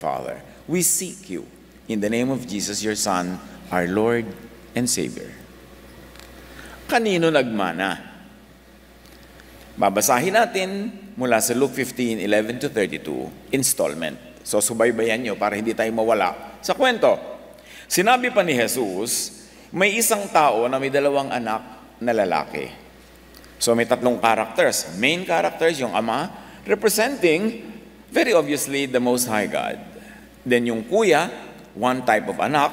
Father. We seek you in the name of Jesus, your Son, our Lord and Savior. Kanino nagmana? Babasahin natin mula sa Luke 15:11-32, installment. So subaybayan nyo para hindi tayo mawala sa kwento. Sinabi pa ni Jesus, may isang tao na may 2 anak na lalaki. So may 3 characters. Main characters, yung ama, representing very obviously the Most High God. Then yung kuya, one type of anak,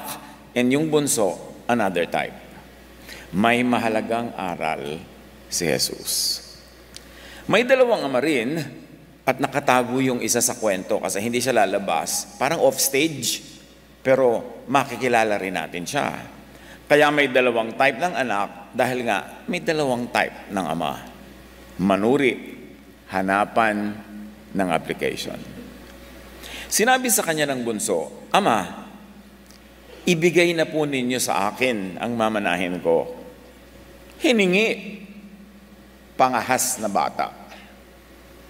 and yung bunso, another type. May mahalagang aral si Jesus. May 2 ama rin at nakatago yung isa sa kwento kasi hindi siya lalabas. Parang off-stage, pero makikilala rin natin siya. Kaya may 2 type ng anak dahil nga may 2 type ng ama. Manuri, hanapan ng application. Sinabi sa kanya ng bunso, Ama, ibigay na po ninyo sa akin ang mamanahin ko. Hiningi, pangahas na bata.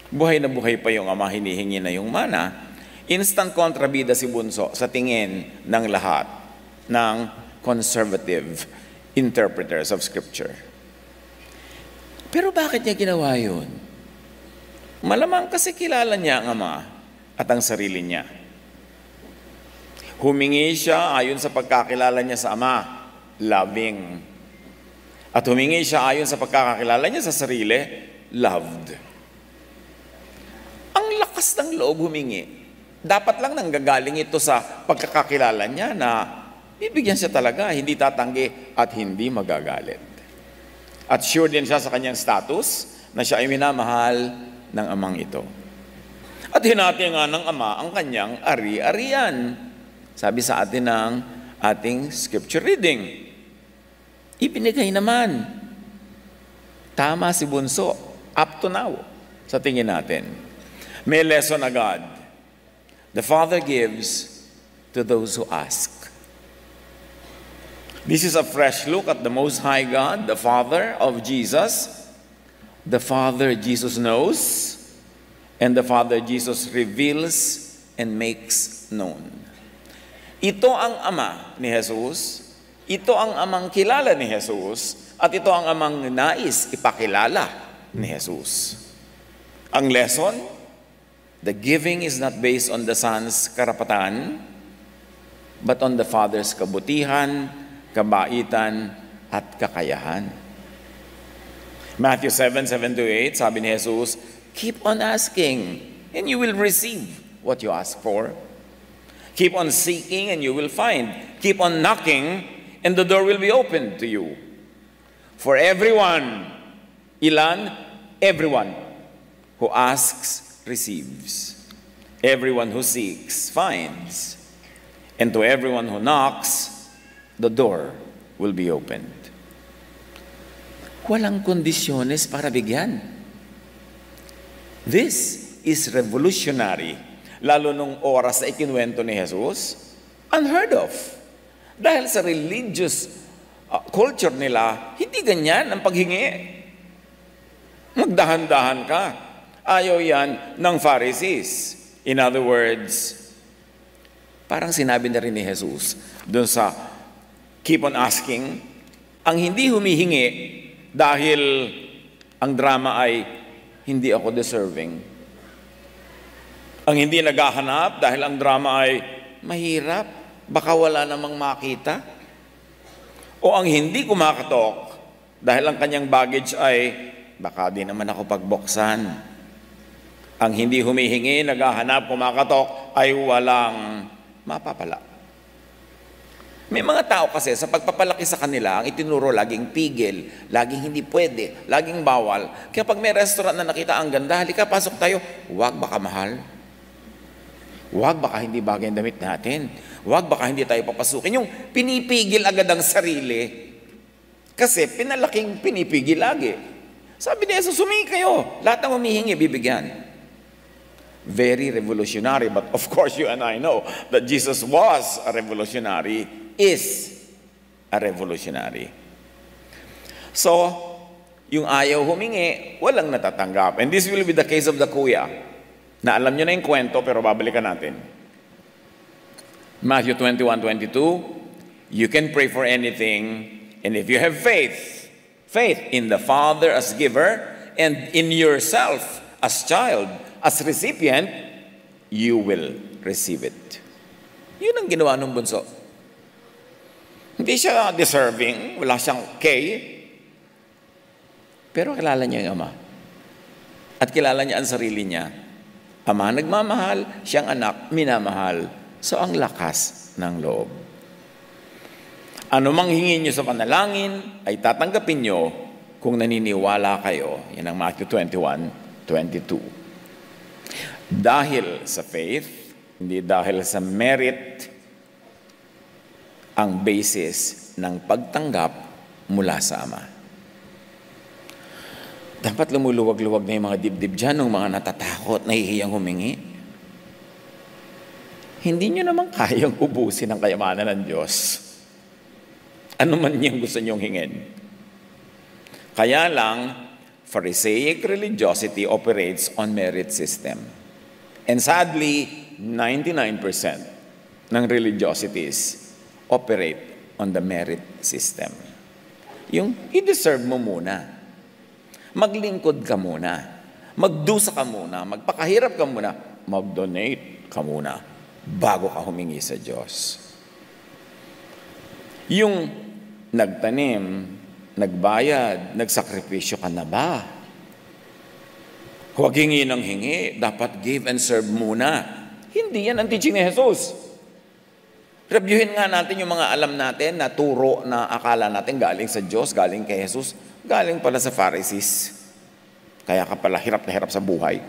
Buhay na buhay pa yung ama, hinihingi na yung mana. Instant kontrabida si bunso sa tingin ng lahat ng conservative interpreters of Scripture. Pero bakit niya ginawa yun? Malamang kasi kilala niya ang ama at ang sarili niya. Humingi siya ayon sa pagkakilala niya sa ama, loving. At humingi siya ayon sa pagkakakilala niya sa sarili, loved. Ang lakas ng loob humingi. Dapat lang nanggagaling ito sa pagkakakilala niya na bibigyan siya talaga, hindi tatanggi at hindi magagalit. At sure din siya sa kanyang status na siya ay minamahal ng amang ito. At hinati nga ng ama ang kanyang ari-arian. Sabi sa atin ng ating scripture reading. Ibinigay naman. Tama si bunso. Up to now, sa tingin natin. May lesson agad. The Father gives to those who ask. This is a fresh look at the Most High God, the Father of Jesus. The Father Jesus knows, and the Father Jesus reveals and makes known. Ito ang ama ni Jesus, ito ang amang kilala ni Jesus, at ito ang amang nais ipakilala ni Jesus. Ang lesson, the giving is not based on the Son's karapatan, but on the Father's kabutihan, kabaitan, at kakayahan. Matthew 7:7-8, sabi ni Jesus, keep on asking, and you will receive what you ask for. Keep on seeking, and you will find. Keep on knocking, and the door will be opened to you. For everyone, ilan? Everyone who asks, receives. Everyone who seeks, finds. And to everyone who knocks, the door will be opened. Walang kondisyones para bigyan. This is revolutionary. Lalo nung oras na ikinuwento ni Jesus, unheard of. Dahil sa religious culture nila, hindi ganyan ang paghingi. Magdahan-dahan ka. Ayaw yan ng Pharisees. In other words, parang sinabi na rin ni Jesus doon sa keep on asking, ang hindi humihingi dahil ang drama ay hindi ako deserving. Ang hindi naghahanap dahil ang drama ay mahirap, baka wala namang makita. O ang hindi kumakatok dahil ang kanyang baggage ay baka di naman ako pagbuksan. Ang hindi humihingi, naghahanap, kumakatok ay walang mapapala. May mga tao kasi sa pagpapalaki sa kanila, ang itinuro laging pigil, laging hindi pwede, laging bawal. Kaya pag may restaurant na nakita ang ganda, halika pasok tayo, wag baka mahal. Wag baka hindi bagay ang damit natin. Wag baka hindi tayo papasukin. Yung pinipigil agad ang sarili. Kasi pinalaking pinipigil lagi. Sabi ni Jesus, humingi kayo. Lahat ng humihingi, bibigyan. Very revolutionary. But of course, you and I know that Jesus was a revolutionary, is a revolutionary. So, yung ayaw humingi, walang natatanggap. And this will be the case of the kuya. Na alam nyo na yung kwento, pero babalikan natin. Matthew 21:22, you can pray for anything, and if you have faith in the Father as giver, and in yourself as child, as recipient, you will receive it. Yun ang ginawa ng bunso. Hindi siya deserving, wala siyang K, pero kilala niya yung Ama. At kilala niya ang sarili niya. Ama nagmamahal, siyang anak, minamahal. So ang lakas ng loob. Ano mang hingin niyo sa panalangin, ay tatanggapin niyo kung naniniwala kayo. Yan ang Matthew 21:22. Dahil sa faith, hindi dahil sa merit, ang basis ng pagtanggap mula sa Ama. Dapat lumuluwag-luwag na yung mga dibdib dyan ng mga natatakot, nahihiyang humingi. Hindi nyo naman kayang ubusin ang kayamanan ng Diyos. Ano man niyang gusto niyong hingin. Kaya lang, Pharisaic religiosity operates on merit system. And sadly, 99% ng religiosities operate on the merit system. Yung i-deserve mo muna. Maglingkod ka muna. Magdusa ka muna. Magpakahirap ka muna. Mag-donate ka muna bago ka humingi sa Diyos. Yung nagtanim, nagbayad, nagsakripisyo ka na ba? Huwag hingi ng hingi. Dapat give and serve muna. Hindi yan ang teaching ni Jesus. Reviewin nga natin yung mga alam natin na turo na akala natin galing sa Diyos, galing kay Jesus, galing pala sa Pharisees. Kaya ka pala hirap na hirap sa buhay.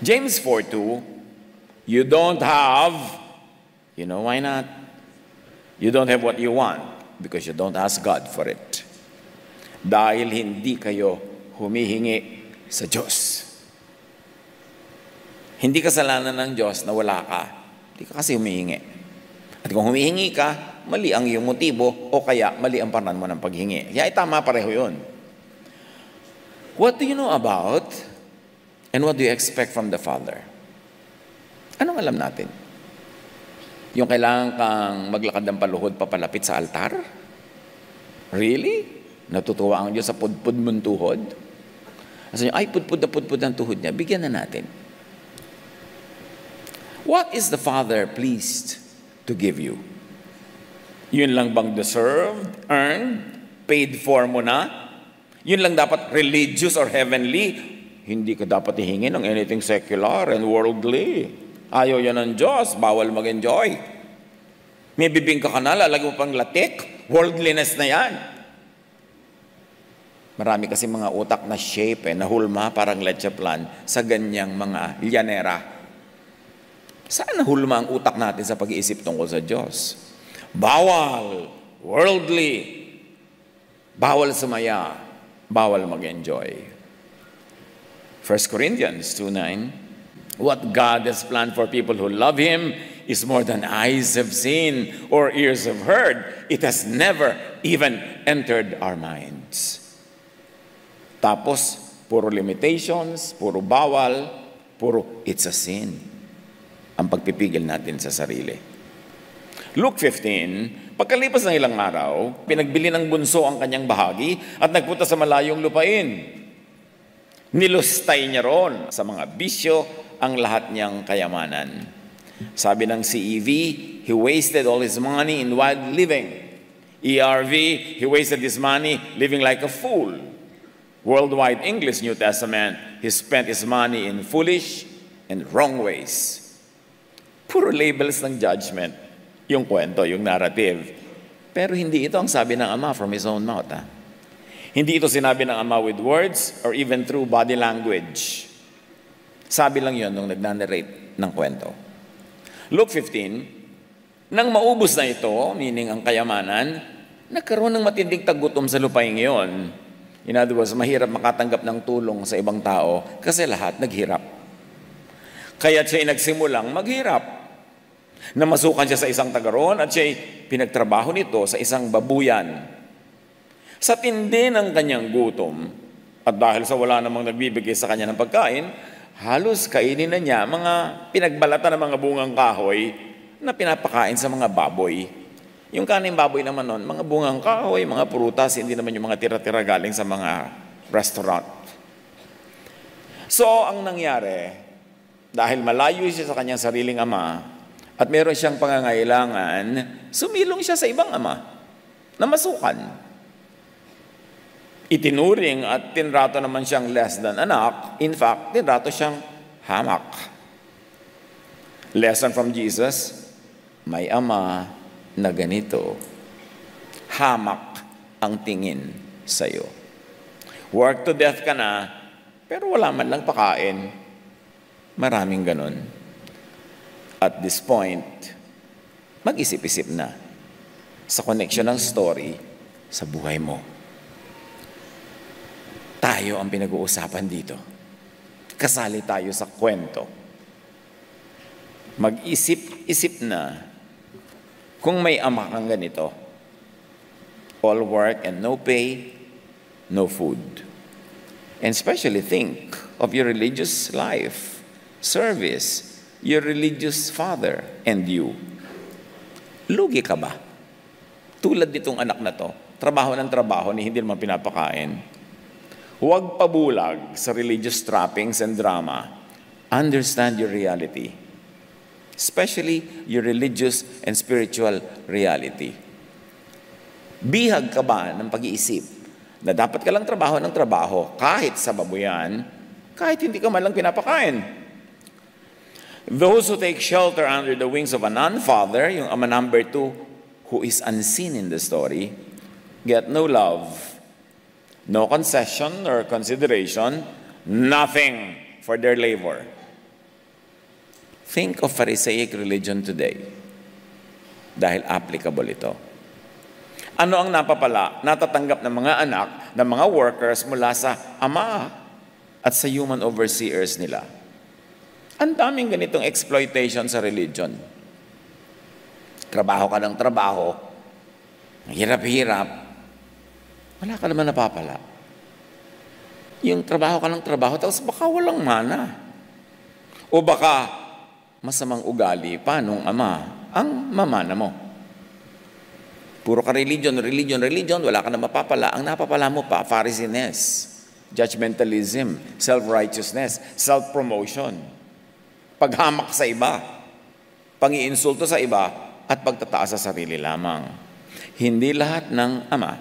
James 4:2, you don't have, you know why not? You don't have what you want because you don't ask God for it. Dahil hindi kayo humihingi sa Diyos. Hindi kasalanan ng Diyos na wala ka. Hindi ka kasi humihingi. At kung humihingi ka, mali ang iyong motibo o kaya mali ang paraan mo ng paghingi. Kaya tama pareho yun. What do you know about and what do you expect from the Father? Anong alam natin? Yung kailangan kang maglakad ng paluhod papalapit sa altar? Really? Natutuwa ang Diyos sa pudpud mong tuhod? Kasi ay pudpud ang tuhod niya, bigyan na natin. What is the Father pleased to give you? Yun lang bang deserved, earned, paid for mo na? Yun lang dapat religious or heavenly? Hindi ka dapat ihingi ng anything secular and worldly. Ayaw yan ng Diyos, bawal mag-enjoy. May bibingka ka na, lalagay mo pang latik, worldliness na yan. Marami kasi mga utak na shape, nahulma parang leche plan sa ganyang mga lyanera. Saan nahulma ang utak natin sa pag-iisip tungkol sa Diyos? Bawal, worldly, bawal sumaya, bawal mag-enjoy. 1 Corinthians 2:9, what God has planned for people who love Him is more than eyes have seen or ears have heard. It has never even entered our minds. Tapos, puro limitations, puro bawal, puro it's a sin. Ang pagpipigil natin sa sarili. Luke 15, pagkalipas ng ilang araw, pinagbili ng bunso ang kanyang bahagi at nagpunta sa malayong lupain. Nilustay niya ron sa mga bisyo ang lahat niyang kayamanan. Sabi ng CEV, he wasted all his money in wild living. ERV, he wasted his money living like a fool. Worldwide English New Testament, he spent his money in foolish and wrong ways. Puro labels ng judgment. Yung kwento, yung narrative. Pero hindi ito ang sabi ng Ama from His own mouth. Hindi ito sinabi ng Ama with words or even through body language. Sabi lang yon nung nagna-narrate ng kwento. Luke 15, nang maubos na ito, meaning ang kayamanan, nagkaroon ng matinding tagutom sa lupain ngayon. In other words, mahirap makatanggap ng tulong sa ibang tao kasi lahat naghirap. Kaya siya'y nagsimulang maghirap. Namasukan siya sa isang tagaron at siya'y pinagtrabaho nito sa isang babuyan. Sa tindi ng kanyang gutom, at dahil sa wala namang nagbibigay sa kanya ng pagkain, halos kainin na niya mga pinagbalatan ng mga bungang kahoy na pinapakain sa mga baboy. Yung kaning baboy naman nun, mga bungang kahoy, mga prutas, hindi naman yung mga tira-tira galing sa mga restaurant. So, ang nangyari, dahil malayo siya sa kanyang sariling ama, at meron siyang pangangailangan, sumilong siya sa ibang ama na masukan. Itinuring at tinrato naman siyang less than anak. In fact, tinrato siyang hamak. Lesson from Jesus, may ama na ganito. Hamak ang tingin sa'yo. Work to death ka na, pero wala man lang pakain. Maraming ganun. At this point, mag-isip-isip na sa connection ng story sa buhay mo. Tayo ang pinag-uusapan dito. Kasali tayo sa kwento. Mag-isip-isip na kung may ama kang ganito. All work and no pay, no food. And especially think of your religious life, service, your religious father, and you. Lugi ka ba? Tulad nitong anak na to, trabaho ng trabaho ni hindi naman pinapakain. Huwag pabulag sa religious trappings and drama. Understand your reality. Especially your religious and spiritual reality. Bihag ka ba ng pag-iisip na dapat ka lang trabaho ng trabaho kahit sa babuyan, kahit hindi ka man lang pinapakain? Those who take shelter under the wings of a non-father, yung ama number 2, who is unseen in the story, get no love, no concession or consideration, nothing for their labor. Think of Pharisaic religion today dahil applicable ito. Ano ang natatanggap ng mga anak, ng mga workers mula sa ama at sa human overseers nila? Ang daming ganitong exploitation sa religion. Trabaho ka ng trabaho, hirap-hirap, wala ka naman napapala. Yung trabaho ka ng trabaho, tapos baka walang mana. O baka masamang ugali pa nung ama ang mamana mo. Puro ka religion, wala ka na mapapala. Ang napapala mo pa, Pharisees, judgmentalism, self-righteousness, self-promotion, paghamak sa iba, pang-iinsulto sa iba, at pagtataas sa sarili lamang. Hindi lahat ng ama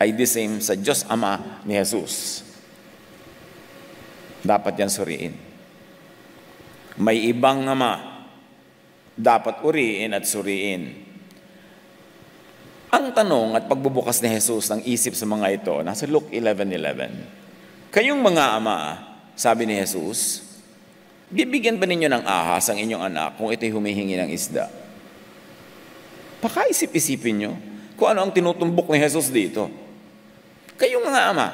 ay the same sa Diyos Ama ni Jesus. Dapat yan suriin. May ibang ama, dapat uriin at suriin. Ang tanong at pagbubukas ni Jesus ng isip sa mga ito, nasa Luke 11:11. Kayong mga ama, sabi ni Jesus, bibigyan ba ninyo ng ahas ang inyong anak kung ito'y humihingi ng isda? Pakaisip-isipin nyo kung ano ang tinutumbok ni Jesus dito. Kayong mga ama,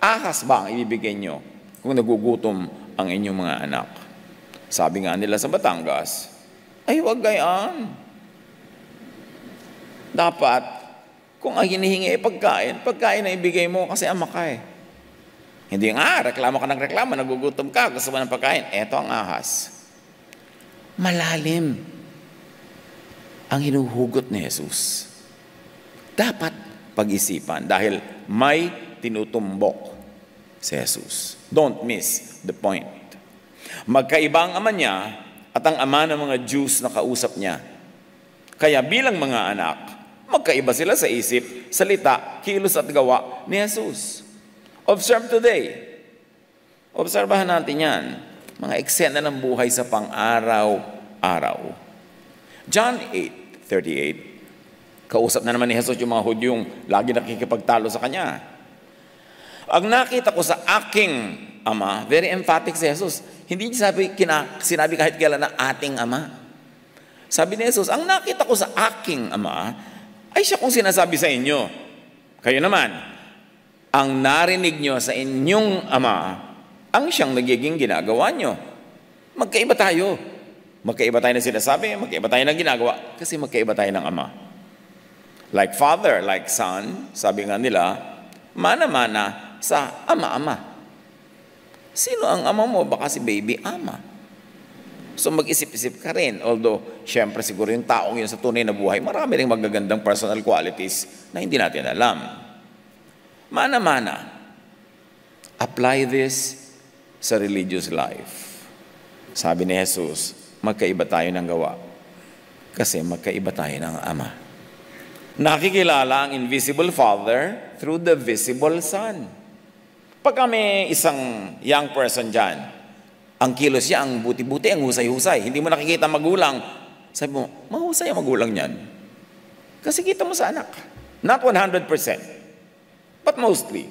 ahas ba ang ibibigay nyo kung nagugutom ang inyong mga anak? Sabi nga nila sa Batangas, ay huwag gayaan. Dapat, kung ang hinihingi ay pagkain na ibigay mo kasi ama ka eh. Hindi nga, reklamo ka ng reklamo, nagugutom ka, gusto mo ng pagkain. Eto ang ahas. Malalim ang hinuhugot ni Jesus. Dapat pag-isipan dahil may tinutumbok si Jesus. Don't miss the point. Magkaiba ang ama niya at ang ama ng mga Jews na kausap niya. Kaya bilang mga anak, magkaiba sila sa isip, salita, kilos at gawa ni Jesus. Observe today. Obserbahan natin yan. Mga eksena ng buhay sa pang-araw-araw. John 8:38. Kausap na naman ni Jesus yung mga Hudyong lagi nakikipagtalo sa kanya. Ang nakita ko sa aking ama, very emphatic si Jesus. Hindi niya sinabi kahit kailan na ating ama. Sabi ni Jesus, ang nakita ko sa aking ama, ay siya kung sinasabi sa inyo. Kayo naman, ang narinig nyo sa inyong ama, ang siyang nagiging ginagawa nyo. Magkaiba tayo. Magkaiba tayo na sinasabi, magkaiba tayo ng ginagawa, kasi magkaiba tayo ng ama. Like father, like son, sabi nga nila, mana-mana sa ama-ama. Sino ang ama mo? Baka si baby ama. So mag-isip-isip ka rin. Although, syempre siguro yung taong yun sa tunay na buhay, marami ring magagandang personal qualities na hindi natin alam. Mana-mana, apply this sa religious life. Sabi ni Jesus, magkaiba tayo ng gawa kasi magkaiba tayo ng Ama. Nakikilala ang invisible Father through the visible Son. Pag kami isang young person dyan, ang kilos niya, ang buti-buti, ang husay-husay. Hindi mo nakikita magulang. Sabi mo, mahusay ang magulang niyan. Kasi kita mo sa anak. Not 100%, but mostly.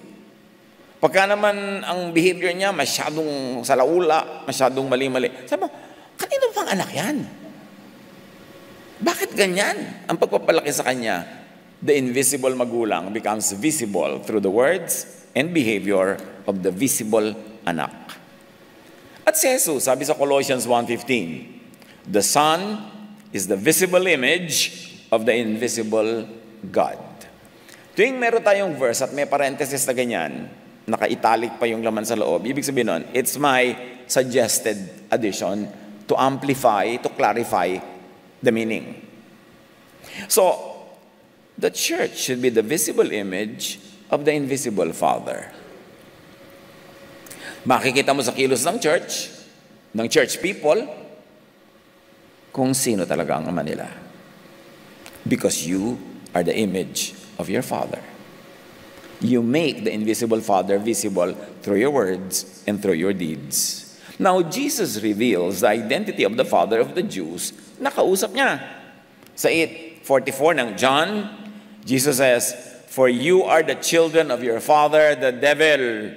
Pagka naman ang behavior niya masyadong salaula, masyadong mali-mali. Sabi mo, kanino pang anak yan? Bakit ganyan? Ang pagpapalaki sa kanya, the invisible magulang becomes visible through the words and behavior of the visible anak. At si Jesus, sabi sa Colossians 1:15, the Son is the visible image of the invisible God. Tuwing meron tayong verse at may parenthesis na ganyan, naka-italic pa yung laman sa loob, ibig sabihin nun, it's my suggested addition to amplify, to clarify the meaning. So, the church should be the visible image of the invisible Father. Makikita mo sa kilos ng church people, kung sino talaga ang ama nila. Because you are the image of your Father. You make the invisible Father visible through your words and through your deeds. Now, Jesus reveals the identity of the Father of the Jews na kausap niya. Sa 8:44 ng John, Jesus says, "For you are the children of your father, the devil,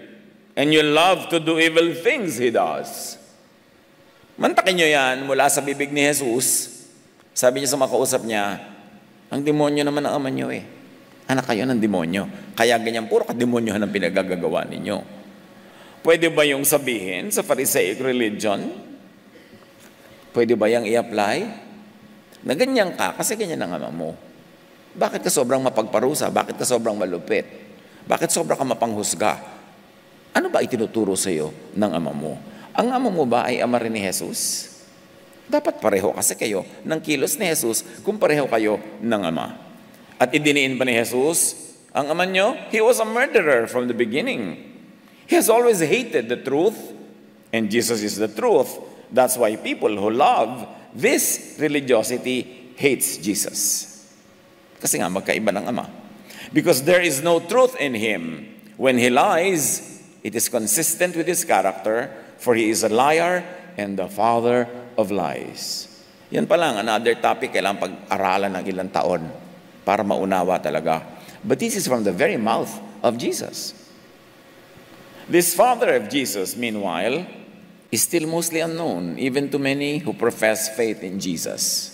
and you love to do evil things he does." Mantakin nyo yan mula sa bibig ni Jesus. Sabi niya sa makausap niya, ang demonyo naman ang ama nyo eh. Anak kayo ng demonyo. Kaya ganyan, puro kademonyohan ang pinagagagawa ninyo. Pwede ba yung sabihin sa Pharisaic religion? Pwede ba yung i-apply? Na ganyan ka kasi ganyan ang ama mo. Bakit ka sobrang mapagparusa? Bakit ka sobrang malupit? Bakit sobrang ka mapanghusga? Ano ba itinuturo sa iyo ng ama mo? Ang ama mo ba ay ama rin ni Jesus? Dapat pareho kasi kayo ng kilos ni Jesus kung pareho kayo ng ama. At idiniin pa ni Jesus, ang ama nyo, he was a murderer from the beginning. He has always hated the truth, and Jesus is the truth. That's why people who love this religiosity hates Jesus. Kasi nga, magkaiba ng ama. Because there is no truth in him. When he lies, it is consistent with his character, for he is a liar and the father of lies. Yan pa lang, another topic, kailangan pag-aralan ng ilang taon para maunawa talaga. But this is from the very mouth of Jesus. This Father of Jesus, meanwhile, is still mostly unknown, even to many who profess faith in Jesus.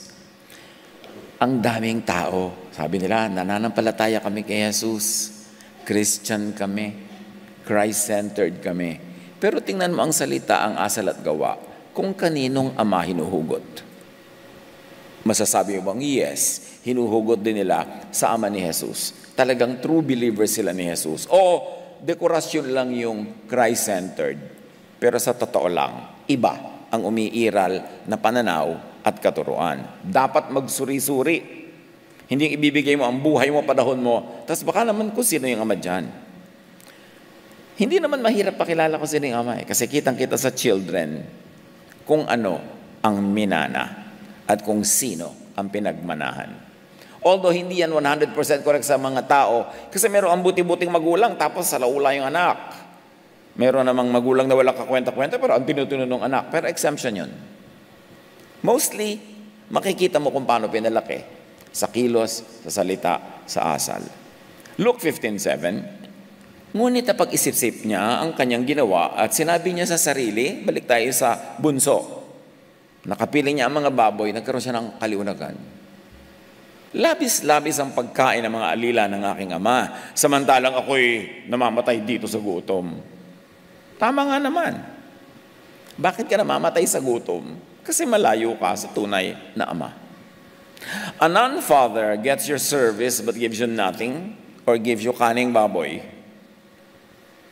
Ang daming tao, sabi nila, nananampalataya kami kay Jesus, Christian kami, Christ-centered kami. Pero tingnan mo ang salita, ang asal at gawa, kung kaninong ama hinuhugot. Masasabi mo bang, yes, hinuhugot din nila sa ama ni Jesus. Talagang true believers sila ni Jesus. O dekorasyon lang yung Christ-centered. Pero sa totoo lang, iba ang umiiral na pananaw at katuruan. Dapat magsuri-suri. Hindi ibibigay mo ang buhay mo, panahon mo, tapos baka naman kung sino yung ama dyan. Hindi naman mahirap pakilala kung sino yung ama eh. Kasi kitang-kita sa children kung ano ang minana at kung sino ang pinagmanahan. Although hindi yan 100% correct sa mga tao, kasi meron ang buti-buting magulang tapos salaula yung anak. Meron namang magulang na wala kakwenta-kwenta pero ang tinutunan ng anak. Pero exemption yun. Mostly, makikita mo kung paano pinalaki. Sa kilos, sa salita, sa asal. Luke 15:7, ngunit napag-isip-isip niya ang kanyang ginawa at sinabi niya sa sarili, balik tayo sa bunso. Nakapili niya ang mga baboy, nagkaroon siya ng kaliunagan. Labis-labis ang pagkain ng mga alila ng aking ama, samantalang ako'y namamatay dito sa gutom. Tama nga naman. Bakit ka namamatay sa gutom? Kasi malayo ka sa tunay na ama. A non-father gets your service but gives you nothing or gives you kaning baboy.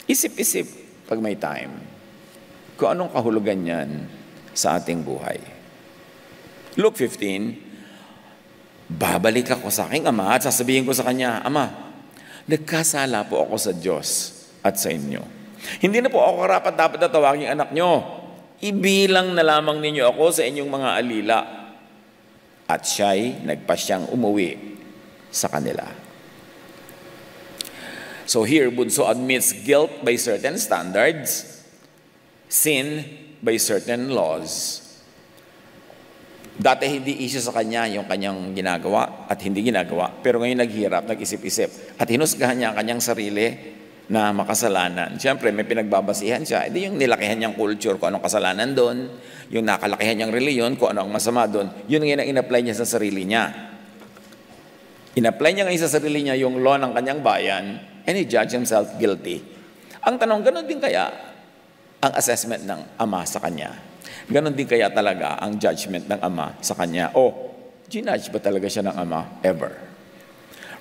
Isip-isip pag may time kung anong kahulugan yan sa ating buhay. Luke 15, babalik ako sa aking ama at sasabihin ko sa kanya, Ama, nagkasala po ako sa Diyos at sa inyo. Hindi na po ako karapat dapat na tawaging anak nyo. Ibilang na lamang ninyo ako sa inyong mga alila. At siya'y nagpasyang umuwi sa kanila. So here, Bunso admits guilt by certain standards, sin by certain laws. Dati hindi issue sa kanya yung kanyang ginagawa at hindi ginagawa. Pero ngayon naghirap, nag-isip-isip. At hinusgahan niya ang kanyang sarili na makasalanan. Siyempre, may pinagbabasihan siya. Hindi yung nilakihan niyang culture, kung anong kasalanan doon, yung nakalakihan niyang reliyon, kung ano ang masama doon, yun ang in-apply niya sa sarili niya. In-apply niya ngayon sa sarili niya yung law ng kanyang bayan, and he judged himself guilty. Ang tanong, gano'n din kaya ang assessment ng ama sa kanya? Gano'n din kaya talaga ang judgment ng ama sa kanya? O, ginudge ba talaga siya ng ama? Ever.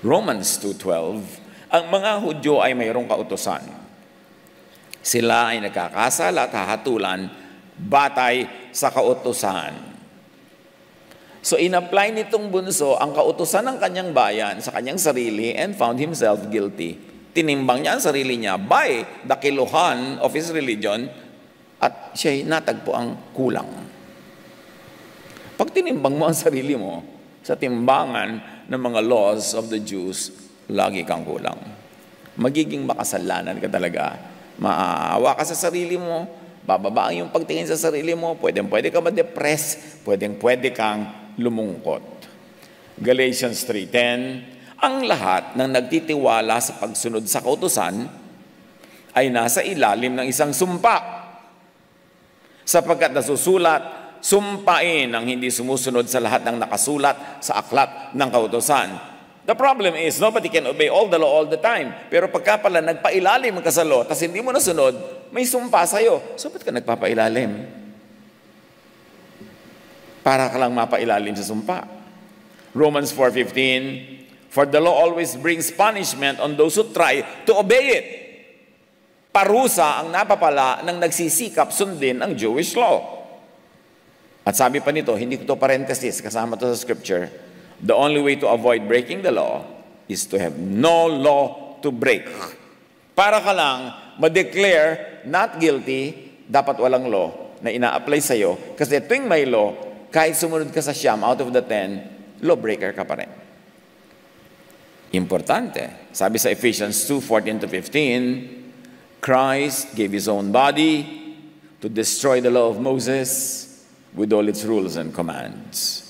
Romans 2:12, ang mga Hudyo ay mayroong kautusan. Sila ay nagkakasala at hahatulan batay sa kautusan. So in-apply nitong bunso ang kautusan ng kanyang bayan sa kanyang sarili and found himself guilty. Tinimbang niya ang sarili niya by the kiluhan of his religion at siya'y natagpo ang kulang. Pag tinimbang mo ang sarili mo sa timbangan ng mga laws of the Jews, lagi kang kulang. Magiging makasalanan ka talaga. Maaawa ka sa sarili mo, bababa ang yung pagtingin sa sarili mo, pwede ka ma-depress, pwede kang lumungkot. Galatians 3:10, ang lahat ng nagtitiwala sa pagsunod sa kautusan ay nasa ilalim ng isang sumpa. Sapagkat nasusulat, sumpain ang hindi sumusunod sa lahat ng nakasulat sa aklat ng kautusan. The problem is, nobody can obey all the law all the time. Pero pagka pala nagpailalim ka sa law, tas hindi mo nasunod, may sumpa sa'yo. So, ba't ka nagpapailalim? Para ka lang mapailalim sa sumpa. Romans 4:15, for the law always brings punishment on those who try to obey it. Parusa ang napapala ng nagsisikap sundin ang Jewish law. At sabi pa nito, hindi ko to parenthesis, kasama to sa scripture, the only way to avoid breaking the law is to have no law to break. Para ka lang ma-declare not guilty, dapat walang law na ina-apply sa'yo. Kasi tuwing may law, kahit sumunod ka sa siyam out of the 10, lawbreaker ka pa rin. Importante. Sabi sa Ephesians 2:14-15, Christ gave His own body to destroy the law of Moses with all its rules and commands.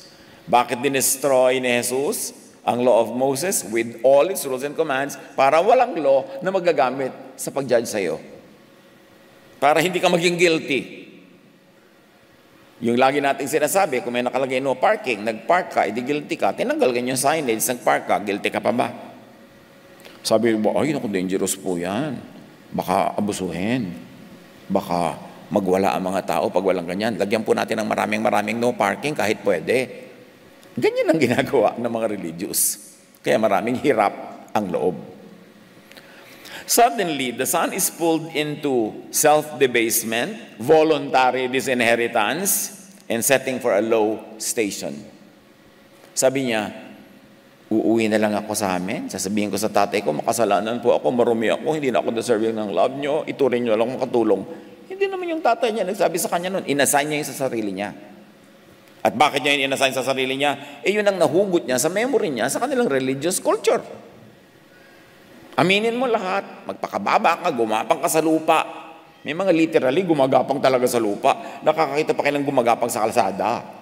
Bakit dinestroy ni Jesus ang law of Moses with all its rules and commands? Para walang law na magagamit sa pag-judge sa'yo. Para hindi ka maging guilty. Yung lagi nating sinasabi, kung may nakalagay no parking, nag-park ka, edi guilty ka, tinanggal ka yung signage, nag-park ka, guilty ka pa ba? Sabi mo, ay, naku, dangerous po yan. Baka abusuhin. Baka magwala ang mga tao pag walang ganyan. Lagyan po natin ng maraming no parking kahit pwede. Ganyan ang ginagawa ng mga religious. Kaya maraming hirap ang loob. Suddenly, the son is pulled into self-debasement, voluntary disinheritance, and setting for a low station. Sabi niya, uuwi na lang ako sa amin. Sasabihin ko sa tatay ko, makasalanan po ako, marumi ako, hindi na ako deserving ng love nyo, ituring nyo lang makatulong. Hindi naman yung tatay niya nagsabi sa kanya noon, inassign niya yung sa sarili niya. At bakit niya yung inassign sa sarili niya? Yun ang nahugot niya sa memory niya sa kanilang religious culture. Aminin mo lahat, magpakababa ka, gumapang ka sa lupa. May mga literally gumagapang talaga sa lupa. Nakakakita pa kayo ng gumagapang sa kalsada.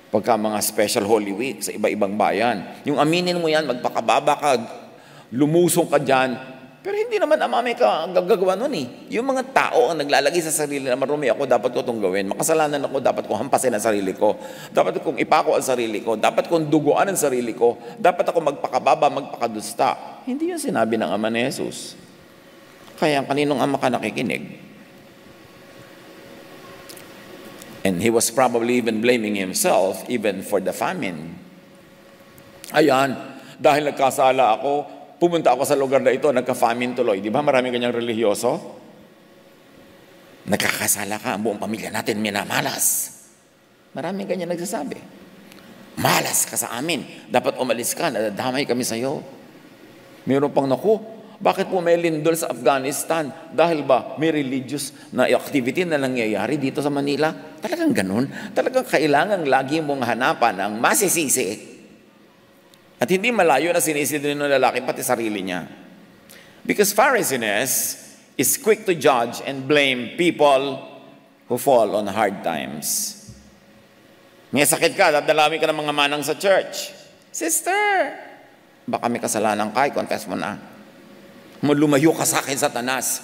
Pagka mga special Holy Week sa iba-ibang bayan. Yung aminin mo yan, magpakababa ka, lumusong ka dyan. Pero hindi naman amame ka ang gagawa nun eh. Yung mga tao ang naglalagay sa sarili na marumi ako, dapat ko itong gawin. Makasalanan ako, dapat ko hampasin ang sarili ko. Dapat kong ipako ang sarili ko. Dapat kong duguan ang sarili ko. Dapat ako magpakababa, magpakadusta. Hindi yun sinabi ng Ama ni Jesus. Kaya kaninong ama ka nakikinig? And he was probably even blaming himself even for the famine. Ayan, dahil nagkasala ako, pumunta ako sa lugar na ito, nagka-famine tuloy. Di ba maraming ganyang religyoso? Nagkakasala ka, ang buong pamilya natin minamalas. Maraming ganyan nagsasabi. Malas ka sa amin. Dapat umalis ka. Nadadamay kami sa iyo. Meron pang, naku, bakit po may lindol sa Afghanistan? Dahil ba may religious na activity na nangyayari dito sa Manila? Talagang ganun. Talagang kailangan lagi mong hanapan ang masisisi. At hindi malayo na sinisisi ng lalaki pati sarili niya. Because Pharisees is quick to judge and blame people who fall on hard times. May sakit ka, dadalawin ka ng mga manang sa church. Sister, baka may kasalanan ka, confess mo na. Lumayo ka sa akin, Satanas.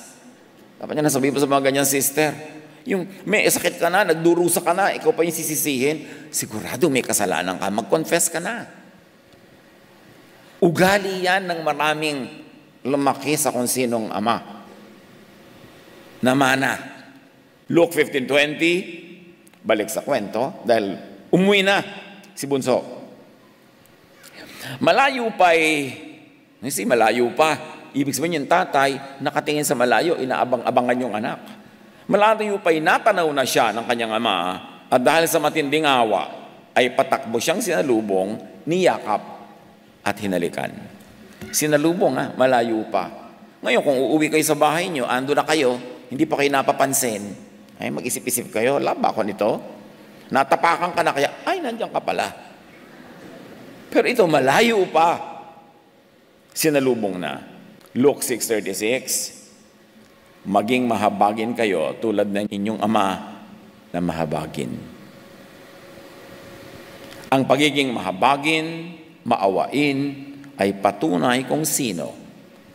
Dapat niya nasabihin po sa mga ganyan, sister. Yung may sakit ka na, nagdurusa ka na, ikaw pa yung sisisihin, sigurado may kasalanan ka, mag-confess ka na. Ugali yan ng maraming lumaki sa kung sinong ama. Namana. Luke 15:20, balik sa kwento, dahil umuwi na si Bunso. Malayo pa. Ibig sabihin yung tatay, nakatingin sa malayo, inaabang-abangan yung anak. Malayo pa, natanaw na siya ng kanyang ama, at dahil sa matinding awa, ay patakbo siyang sinalubong, niyakap, at hinalikan. Sinalubong malayo pa. Ngayon, kung uuwi kayo sa bahay nyo, ando na kayo, hindi pa kayo napapansin, ay mag-isip-isip kayo, laba ako nito? Natapakan ka na kaya, ay, nandiyan ka pala. Pero ito, malayo pa. Sinalubong na. Luke 6:36, maging mahabagin kayo tulad ng inyong ama na mahabagin. Ang pagiging mahabagin, maawain, ay patunay kung sino,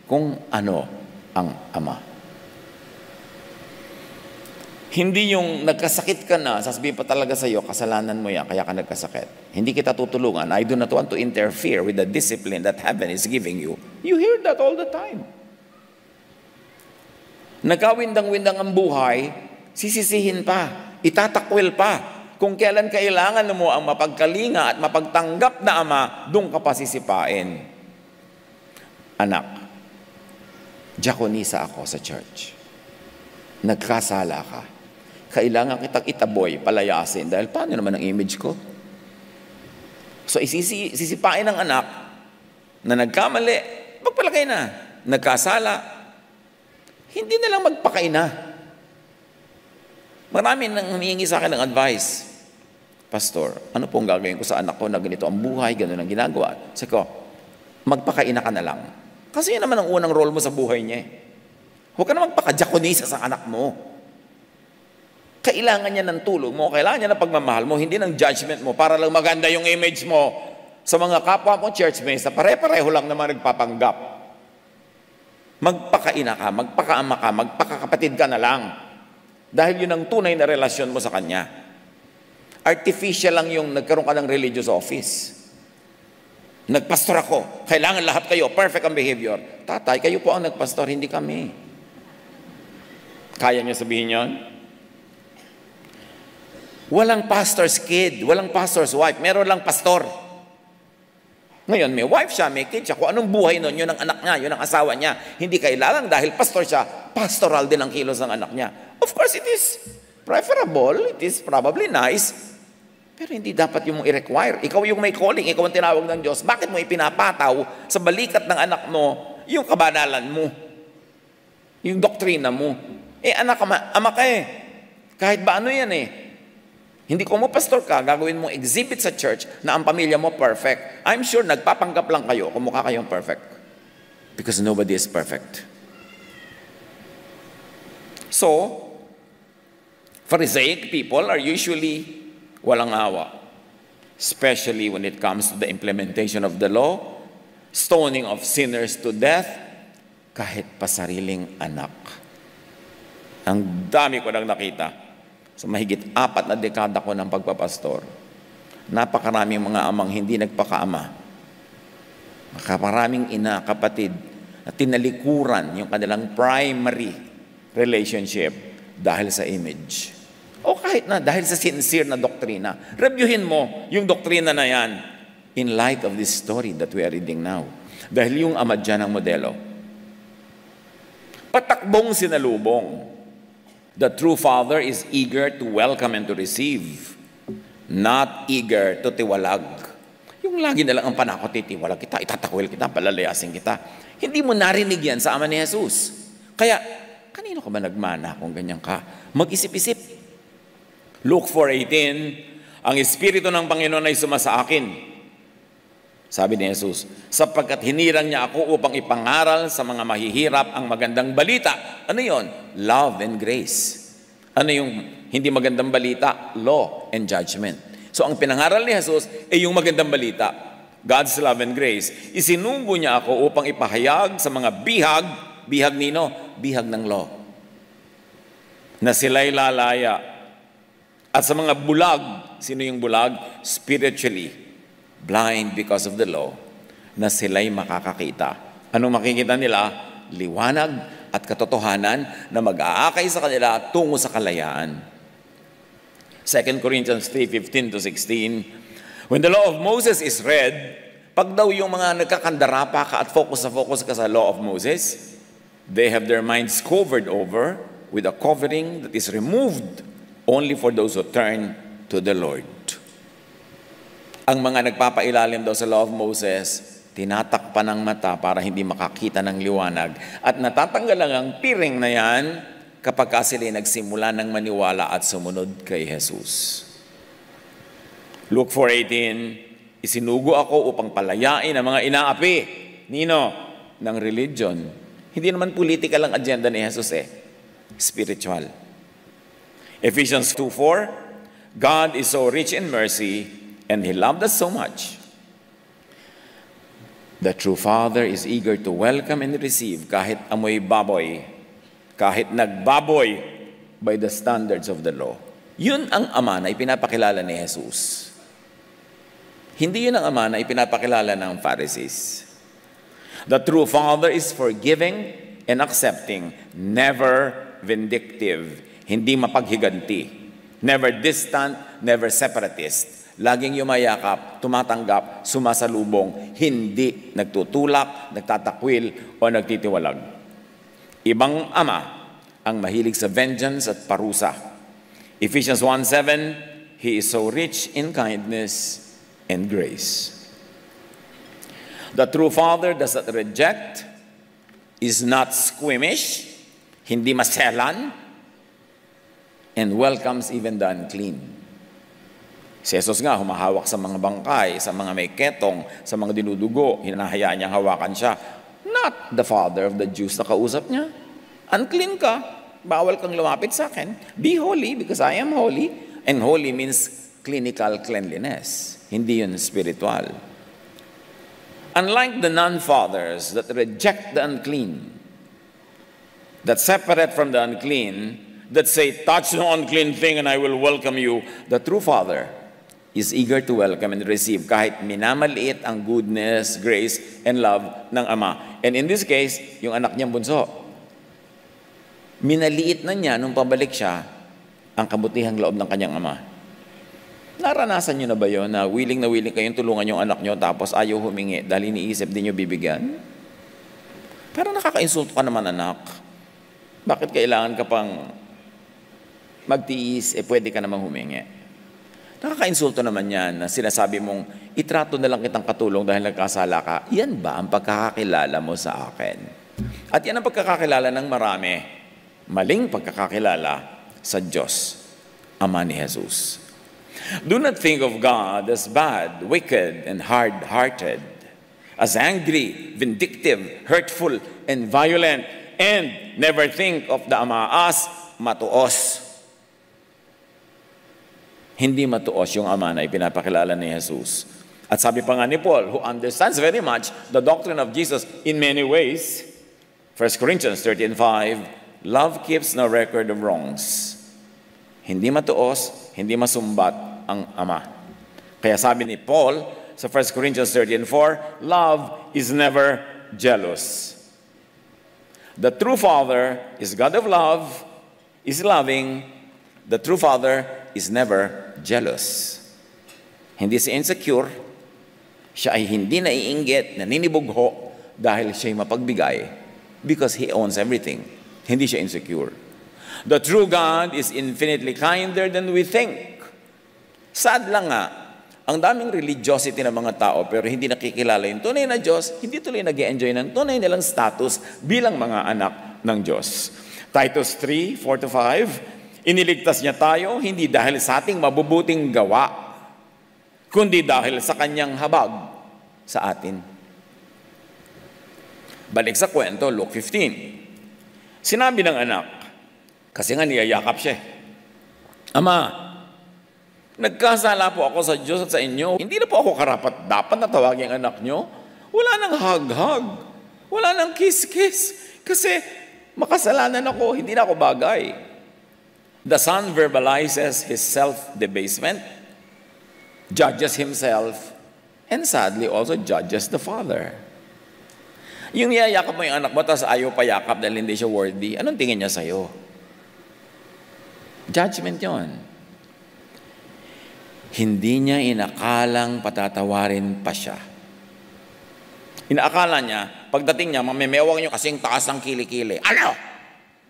kung ano ang ama. Hindi yung nagkasakit ka na, sasabihin pa talaga sa iyo, kasalanan mo yan, kaya ka nagkasakit. Hindi kita tutulungan. I do not want to interfere with the discipline that heaven is giving you. You hear that all the time. Nagkawindang-windang ang buhay, sisisihin pa, itatakwil pa. Kung kailan kailangan mo ang mapagkalinga at mapagtanggap na ama, doon ka pa sisipain. Anak, diakonisa ako sa church. Nagkasala ka. Kailangan kitang itaboy, palayasin. Dahil paano naman ang image ko? So, sisipain ng anak na nagkamali, magpalagay na. Nagkasala, hindi na lang magpakaina. Marami nang humihingi sa akin ng advice. Pastor, ano pong gagawin ko sa anak ko na ganito ang buhay, ganun ang ginagawa? Sabi ko, magpakaina ka na lang. Kasi yun naman ang unang role mo sa buhay niya. Huwag ka na magpaka-diakonisa sa anak mo. Kailangan niya ng tulong mo, kailangan niya ng pagmamahal mo, hindi ng judgment mo, para lang maganda yung image mo sa mga kapwa mo churchmates na pare-pareho lang naman nagpapanggap. Magpakaina ka, magpakaama ka, magpakakapatid ka na lang. Dahil yun ang tunay na relasyon mo sa kanya. Artificial lang yung nagkaroon ka ng religious office. Nagpastor ako, kailangan lahat kayo, perfect ang behavior. Tatay, kayo po ang nagpastor, hindi kami. Kaya niyo sabihin yun? Walang pastor's kid, walang pastor's wife, meron lang pastor. Ngayon, may wife siya, may kid siya. Kung anong buhay nun, yun ang anak niya, yun ang asawa niya. Hindi kailangan dahil pastor siya, pastoral din ang kilos ng anak niya. Of course, it is preferable, it is probably nice, pero hindi dapat yung i-require. Ikaw yung may calling, ikaw ang tinawag ng Diyos. Bakit mo ipinapataw sa balikat ng anak mo yung kabanalan mo? Yung doktrina mo? Anak, ama ka Kahit ba ano yan Hindi ko mo pastor ka, gagawin mo exhibit sa church na ang pamilya mo perfect. I'm sure nagpapanggap lang kayo kung mukha kayong perfect. Because nobody is perfect. So, Pharisaic people are usually walang awa. Especially when it comes to the implementation of the law, stoning of sinners to death, kahit pa sariling anak. Ang dami ko nang nakita. Sa mahigit 4 na dekada ko ng pagpapastor, napakaraming mga amang hindi nagpakaama. Napakaraming ina, kapatid, na tinalikuran yung kanilang primary relationship dahil sa image. O kahit na dahil sa sincere na doktrina. Reviewin mo yung doktrina na yan in light of this story that we are reading now. Dahil yung ama dyan ang modelo. Patakbong sinalubong. The true father is eager to welcome and to receive not eager to tiwalag. Yung lagi na lang ang panakot, titiwalag kita, itatakwil kita, palalayasin kita. Hindi mo narinig yan sa Ama ni Jesus. Kaya, kanino ka ba nagmana kung ganyan ka? Mag-isip-isip. Luke 4:18, ang Espiritu ng Panginoon ay sumasa akin. Sabi ni Jesus, sapagkat hinirang niya ako upang ipangaral sa mga mahihirap ang magandang balita. Ano yon? Love and grace. Ano yung hindi magandang balita? Law and judgment. So ang pinangaral ni Jesus ay yung magandang balita, God's love and grace. Isinugo niya ako upang ipahayag sa mga bihag nino? Bihag ng law. Na sila'y lalaya. At sa mga bulag, sino yung bulag? Spiritually blind because of the law, na sila'y makakakita. Anong makikita nila? Liwanag at katotohanan na mag-aakay sa kanila tungo sa kalayaan. 2 Corinthians 3:15-16, when the law of Moses is read, pag daw yung mga nagkakandarapa ka at focus ka sa law of Moses, they have their minds covered over with a covering that is removed only for those who turn to the Lord. Ang mga nagpapailalim daw sa law of Moses, tinatakpan ng mata para hindi makakita ng liwanag. At natatanggal lang ang piring na yan kapag sila nagsimula ng maniwala at sumunod kay Jesus. Luke 4:18, isinugo ako upang palayain ang mga inaapi, nino, ng religion. Hindi naman political ang agenda ni Jesus spiritual. Ephesians 2:4, God is so rich in mercy, and He loved us so much. The true Father is eager to welcome and receive kahit amoy baboy, kahit nagbaboy by the standards of the law. Yun ang Ama na ipinapakilala ni Jesus. Hindi yun ang Ama na ipinapakilala ng Pharisees. The true Father is forgiving and accepting, never vindictive, hindi mapaghiganti, never distant, never separatist. Laging yumayakap, tumatanggap, sumasalubong, hindi nagtutulak, nagtatakwil, o nagtitiwalag. Ibang Ama ang mahilig sa vengeance at parusa. Ephesians 1:7, He is so rich in kindness and grace. The true Father does not reject, is not squeamish, hindi maselan, and welcomes even the unclean. Si Jesus nga, humahawak sa mga bangkay, sa mga may ketong, sa mga dinudugo, hinahayaan niyang hawakan siya. Not the father of the Jews na kausap niya. Unclean ka, bawal kang lumapit sa akin. Be holy because I am holy. And holy means clinical cleanliness. Hindi yun spiritual. Unlike the non-fathers that reject the unclean, that separate from the unclean, that say, touch no unclean thing and I will welcome you, the true Father is eager to welcome and receive kahit minamaliit ang goodness, grace, and love ng Ama. And in this case, yung anak niyang bunso, minaliit na niya nung pabalik siya ang kabutihang loob ng kanyang ama. Naranasan niyo na ba yun na willing kayong tulungan yung anak niyo tapos ayaw humingi dahil iniisip din niyo bibigyan? Pero nakaka-insulto ka naman, anak. Bakit kailangan ka pang magtiis, pwede ka namang humingi? Nakaka-insulto naman yan na sinasabi mong, itrato na lang kitang katulong dahil nagkasala ka. Yan ba ang pagkakakilala mo sa akin? At yan ang pagkakakilala ng marami, maling pagkakakilala sa Diyos, Ama ni Jesus. Do not think of God as bad, wicked, and hard-hearted, as angry, vindictive, hurtful, and violent, and never think of the Ama as matuos. Hindi matuos yung Ama na ipinapakilala ni Jesus. At sabi pa nga ni Paul, who understands very much the doctrine of Jesus in many ways, 1 Corinthians 13:5, love keeps no record of wrongs. Hindi matuos, hindi masumbat ang Ama. Kaya sabi ni Paul sa 1 Corinthians 13:4, love is never jealous. The true Father is God of love, is loving. The true Father is never jealous. Hindi siya insecure. Siya ay hindi naiinggit, naninibugho dahil siya ay mapagbigay because He owns everything. Hindi siya insecure. The true God is infinitely kinder than we think. Sad lang nga, ang daming religiosity ng mga tao pero hindi nakikilala yung tunay na Diyos, hindi tuloy nag-enjoy ng tunay nilang status bilang mga anak ng Diyos. Titus 3:4-5, iniligtas niya tayo hindi dahil sa ating mabubuting gawa, kundi dahil sa kanyang habag sa atin. Balik sa kwento, Luke 15. Sinabi ng anak, kasi nga niyayakap siya, Ama, nagkasala po ako sa Diyos at sa inyo. Hindi na po ako karapat-dapat na tawagin ang anak nyo. Wala nang hug-hug. Wala nang kiss-kiss. Kasi makasalanan ako, hindi na ako bagay. The son verbalizes his self-debasement, judges himself, and sadly also judges the father. Yung niyayakap mo yung anak mo, tapos ayaw payakap dahil hindi siya worthy, anong tingin niya sa'yo? Judgment yon. Hindi niya inakalang patatawarin pa siya. Inaakala niya, pagdating niya, mamemewang niyo kasing taas ang kilikili. Ano?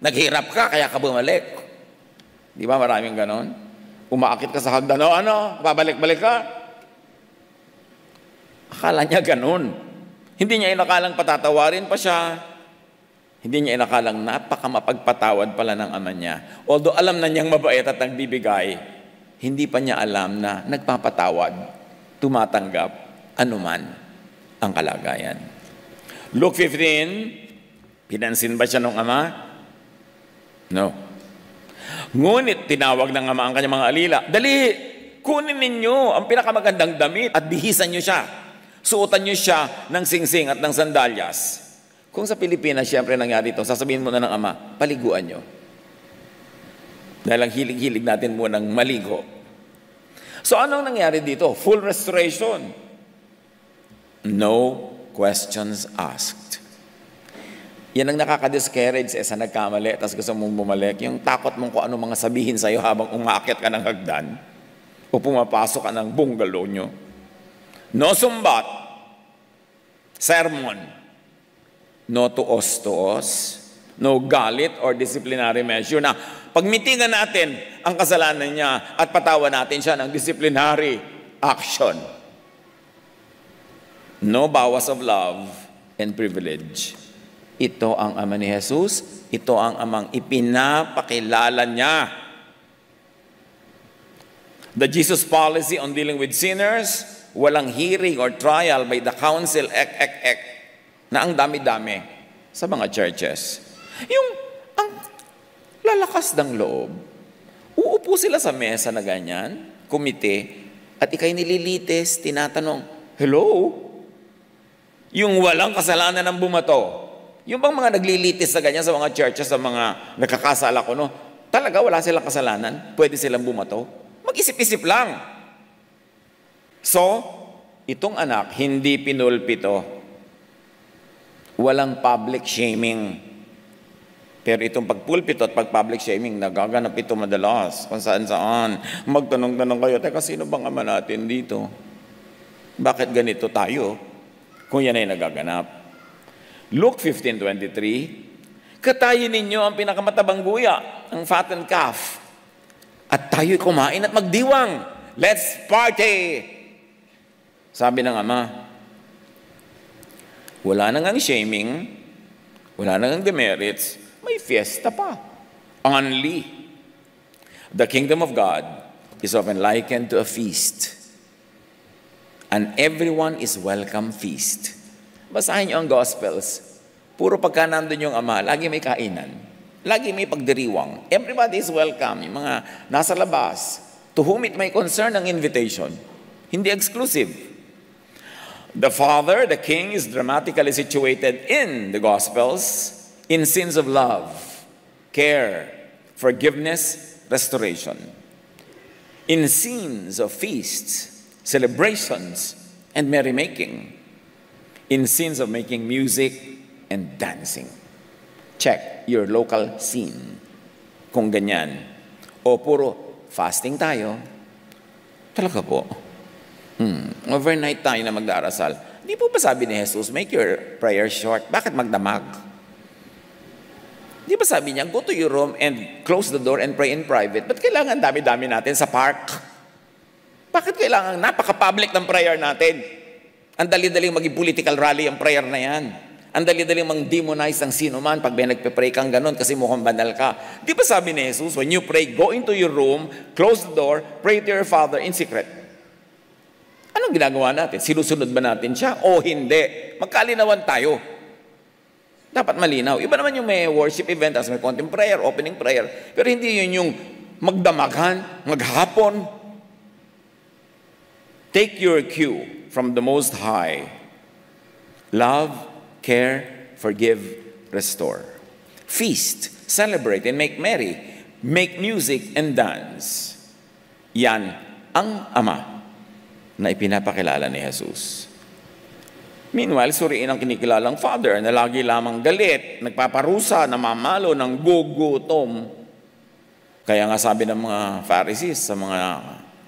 Naghirap ka, kaya ka bumalik. Di ba maraming ganon? Umaakit ka sa hagdan, ano? Babalik-balik ka? Akala niya ganon. Hindi niya inakalang patatawarin pa siya. Hindi niya inakalang napakamapagpatawad pala ng ama niya. Although alam na niyang mabait at nagbibigay, hindi pa niya alam na nagpapatawad, tumatanggap, anuman ang kalagayan. Luke 15, pinansin ba siya ng ama? No. Ngunit tinawag ng ama ang kanyang mga alila, dali, kunin ninyo ang pinakamagandang damit at bihisan niyo siya. Suotan niyo siya ng singsing at ng sandalyas. Kung sa Pilipinas, siyempre nangyari ito, sasabihin mo na ng ama, paliguan niyo. Dahil ang hilig-hilig natin munang maligo. So anong nangyari dito? Full restoration. No questions asked. Yan ang nakaka-discourage sa nagkamali, tapos gusto mong bumalik. Yung takot mong kung ano mga sabihin sa'yo habang umaakit ka ng hagdan o pumapasok ka ng bungalow nyo. No sumbat. Sermon. No tuos-tuos. No galit or disciplinary measure na pagmitingan natin ang kasalanan niya at patawan natin siya ng disciplinary action. No bawas of love and privilege. Ito ang ama ni Jesus. Ito ang amang ipinapakilala niya. The Jesus policy on dealing with sinners, walang hearing or trial by the council, na ang dami-dami sa mga churches. Yung ang lalakas ng loob, uupo sila sa mesa na ganyan, komite, at ikay nililitis, tinatanong, hello? Yung walang kasalanan ng bumato, yung bang mga naglilitis sa ganyan sa mga churches, sa mga nakakasala ko, no? Talaga wala silang kasalanan? Pwede silang bumato? Mag-isip-isip lang. So, itong anak, hindi pinulpito. Walang public shaming. Pero itong pagpulpito at pag-public shaming, nagaganap ito madalas. Kung saan-saan. Magtanong-tanong kayo, teka, sino bang ama natin dito? Bakit ganito tayo? Kung yan ay nagaganap. Luke 15:23, katayin ninyo ang pinakamatabang guya, ang fattened calf. At tayo'y kumain at magdiwang. Let's party! Sabi ng ama, wala nang ang shaming, wala nang ang demerits, may fiesta pa. Only. The kingdom of God is often likened to a feast. And everyone is welcome feast. Basahin niyo ang Gospels. Puro pagka nandun yung ama, lagi may kainan. Lagi may pagdiriwang. Everybody is welcome. Yung mga nasa labas. To whom it may concern ang invitation. Hindi exclusive. The Father, the King, is dramatically situated in the Gospels in scenes of love, care, forgiveness, restoration. In scenes of feasts, celebrations, and merrymaking. In scenes of making music and dancing. Check your local scene. Kung ganyan. O puro fasting tayo. Talaga po. Overnight tayo na magdarasal. Di po ba sabi ni Jesus, make your prayer short? Bakit magdamag? Di ba sabi niya, go to your room and close the door and pray in private? Ba't kailangan dami-dami natin sa park? Bakit kailangan napaka-public ng prayer natin? Ang dali-daling maging political rally ang prayer na yan. Ang dali-daling mang-demonize ang sino man pag may nagpe-pray kang ganun kasi mukhang banal ka. Di ba sabi ni Jesus, when you pray, go into your room, close the door, pray to your Father in secret. Anong ginagawa natin? Sinusunod ba natin siya o hindi? Magkalinawan tayo. Dapat malinaw. Iba naman yung may worship event as may konting prayer, opening prayer. Pero hindi yun yung magdamagan, maghapon. Take your cue from the Most High. Love, care, forgive, restore. Feast, celebrate, and make merry. Make music and dance. Yan ang Ama na ipinapakilala ni Jesus. Meanwhile, suriin ang kinikilalang Father na lagi lamang galit, nagpaparusa, namamalo ng gugutom. Kaya nga sabi ng mga Pharisees sa mga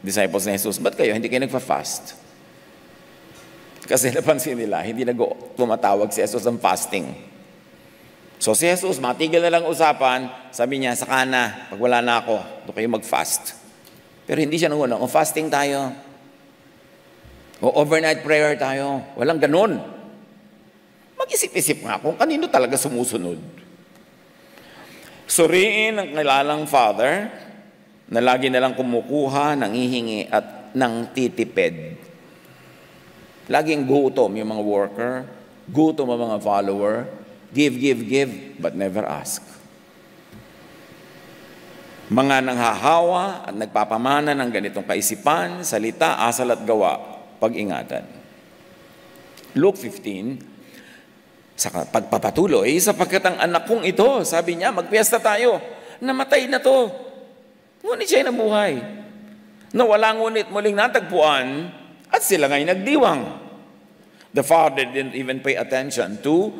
disciples ni Jesus, ba't kayo hindi kayo nagpa-fast? Kasi napansin nila, hindi tumatawag si Jesus ng fasting. So si Jesus, matigil na lang usapan, sabi niya, saka na, pag wala na ako, doon kayo mag-fast. Pero hindi siya nung fasting tayo. O overnight prayer tayo. Walang ganun. Mag-isip-isip nga kung kanino talaga sumusunod. Suriin ang kilalang Father na lagi nalang kumukuha, nangihingi at nang titipid. Laging gutom yung mga worker, gutom ang mga follower, give, but never ask. Mga nanghahawa at nagpapamana ng ganitong kaisipan, salita, asal at gawa, pag-ingatan. Luke 15, sa pagpapatuloy, sapagkat ang anak kong ito, sabi niya, magpiesta tayo, namatay na to. Ngunit siya'y nabuhay. Nawala ngunit muling natagpuan, at sila nga'y nagdiwang. The father didn't even pay attention to,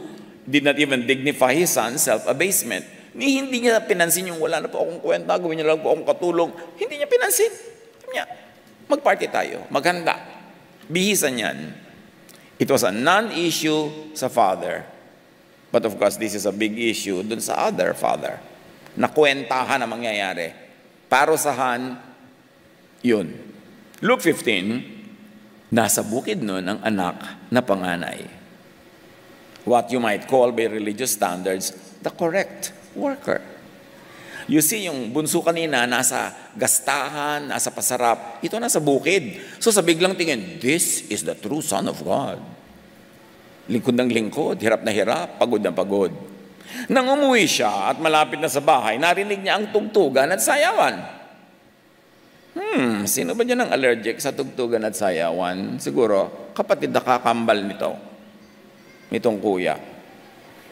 did not even dignify his son's self-abasement. Hindi niya pinansin yung wala na po akong kwenta, gawin niya lang po akong katulong. Hindi niya pinansin. Sabi niya, mag-party tayo, maghanda. Bihisan yan. It was a non-issue sa father. But of course, this is a big issue dun sa other father. Nakwentahan ang mangyayari. Parusahan, yun. Luke 15, nasa bukid nun ang anak na panganay. What you might call by religious standards, the correct worker. You see, yung bunso kanina, nasa gastahan, nasa pasarap. Ito nasa bukid. So sa biglang tingin, this is the true Son of God. Lingkod ng lingkod, hirap na hirap, pagod na pagod. Nang umuwi siya at malapit na sa bahay, narinig niya ang tugtugan at sayawan. Sino ba dyan ang allergic sa tugtugan at sayawan? Siguro, kapatid na kakambal nitong kuya.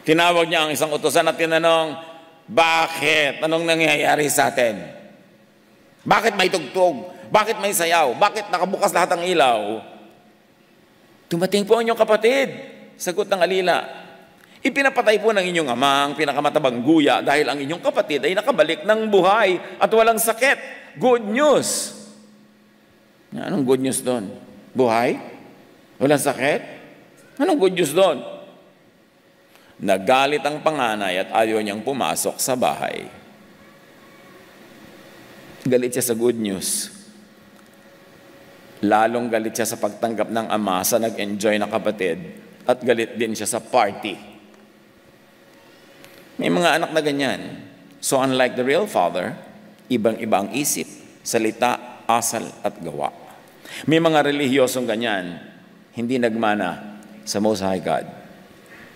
Tinawag niya ang isang utusan at tinanong, bakit? Anong nangyayari sa atin? Bakit may tugtog? Bakit may sayaw? Bakit nakabukas lahat ang ilaw? Dumating po ang inyong kapatid. Sagot ng alila. Ipinapatay po ng inyong ama ang pinakamatabang guya dahil ang inyong kapatid ay nakabalik ng buhay at walang sakit. Good news. Anong good news doon? Buhay? Walang sakit? Anong good news doon? Nagalit ang panganay at ayaw niyang pumasok sa bahay. Galit siya sa good news. Lalong galit siya sa pagtanggap ng ama sa nag-enjoy na kapatid at galit din siya sa party. May mga anak na ganyan. So unlike the real father, ibang-iba ang isip, salita, asal at gawa. May mga relihiyosong ganyan, hindi nagmana sa Most High God.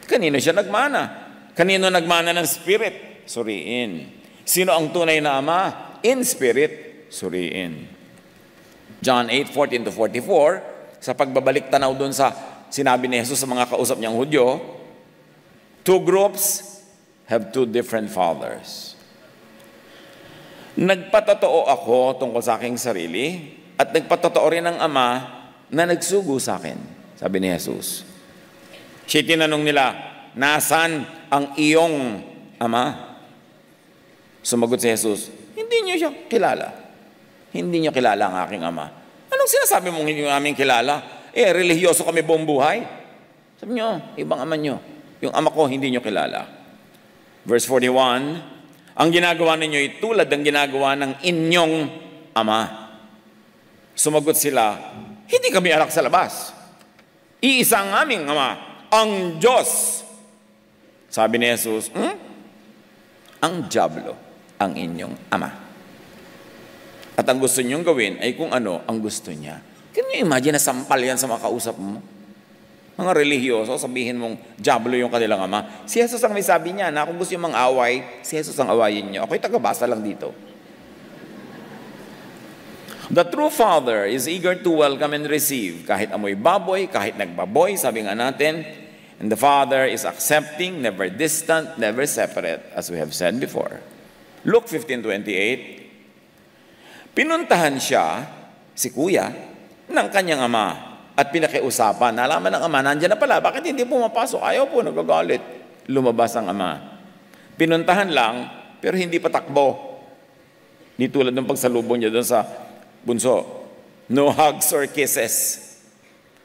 Kanino siya nagmana? Kanino nagmana ng spirit? Suriin. Sino ang tunay na ama? In spirit, suriin. John 8:14-44, sa pagbabalik tanaw doon sa sinabi ni Jesus sa mga kausap niyang Hudyo, two groups have two different fathers. Nagpatotoo ako tungkol sa aking sarili at nagpatotoo rin ang ama na nagsugo sa akin, sabi ni Jesus. Siya tinanong nila, nasan ang iyong ama? Sumagot si Jesus, hindi niyo siya kilala. Hindi niyo kilala ang aking ama. Anong sinasabi mong hindi namin kilala? Relihiyoso kami buong buhay. Sabi niyo, ibang ama niyo. Yung ama ko, hindi niyo kilala. Verse 41, ang ginagawa ninyo ay tulad ng ginagawa ng inyong ama. Sumagot sila, hindi kami anak sa labas. Iisa ang aming Ama, ang Diyos. Sabi ni Jesus, ang dyablo ang inyong ama. At ang gusto niyong gawin ay kung ano ang gusto niya. Can you imagine na sampal yan sa mga kausap mo? Mga relihiyoso, sabihin mong dyablo yung kanilang ama. Si Jesus ang may sabi niya na kung gusto yung mga away, si Jesus ang awayin niyo. Ako'y tagabasa lang dito. The true Father is eager to welcome and receive. Kahit amoy baboy, kahit nagbaboy, sabi nga natin, and the Father is accepting, never distant, never separate, as we have said before. Luke 15:28, pinuntahan siya, si kuya, ng kanyang ama at pinakiusapan. Nalaman ng ama, nandiyan na pala, bakit hindi pumapasok? Ayaw po, nagagalit. Lumabas ang ama. Pinuntahan lang, pero hindi patakbo. Di tulad ng pagsalubong niya doon sa bunso. No hugs or kisses.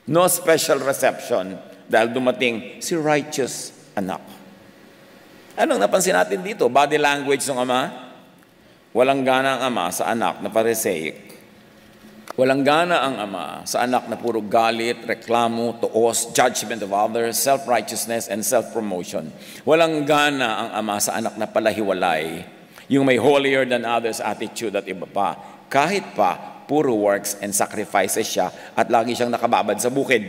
No special reception. Dahil dumating si righteous anak. Anong napansin natin dito? Body language ng ama? Walang gana ang ama sa anak na Pharisaic. Walang gana ang ama sa anak na puro galit, reklamo, tuos, judgment of others, self-righteousness, and self-promotion. Walang gana ang ama sa anak na palahiwalay, yung may holier than others attitude at iba pa. Kahit pa, puro works and sacrifices siya at lagi siyang nakababad sa bukid.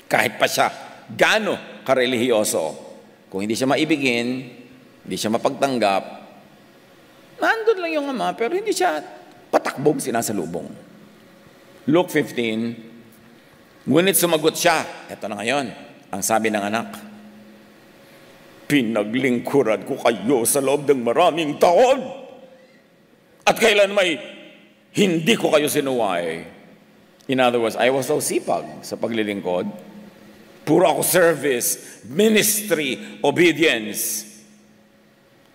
Kahit pa siya, gaano karelihiyoso. Kung hindi siya maibigin, hindi siya mapagtanggap, nandun lang yung ama, pero hindi siya patakbong sinasalubong. Luke 15, ngunit sumagot siya. Ito na ngayon, ang sabi ng anak, pinaglingkuran ko kayo sa loob ng maraming taon. At kailan may hindi ko kayo sinuway. In other words, I was so sipag sa paglilingkod. Puro ako service, ministry, obedience.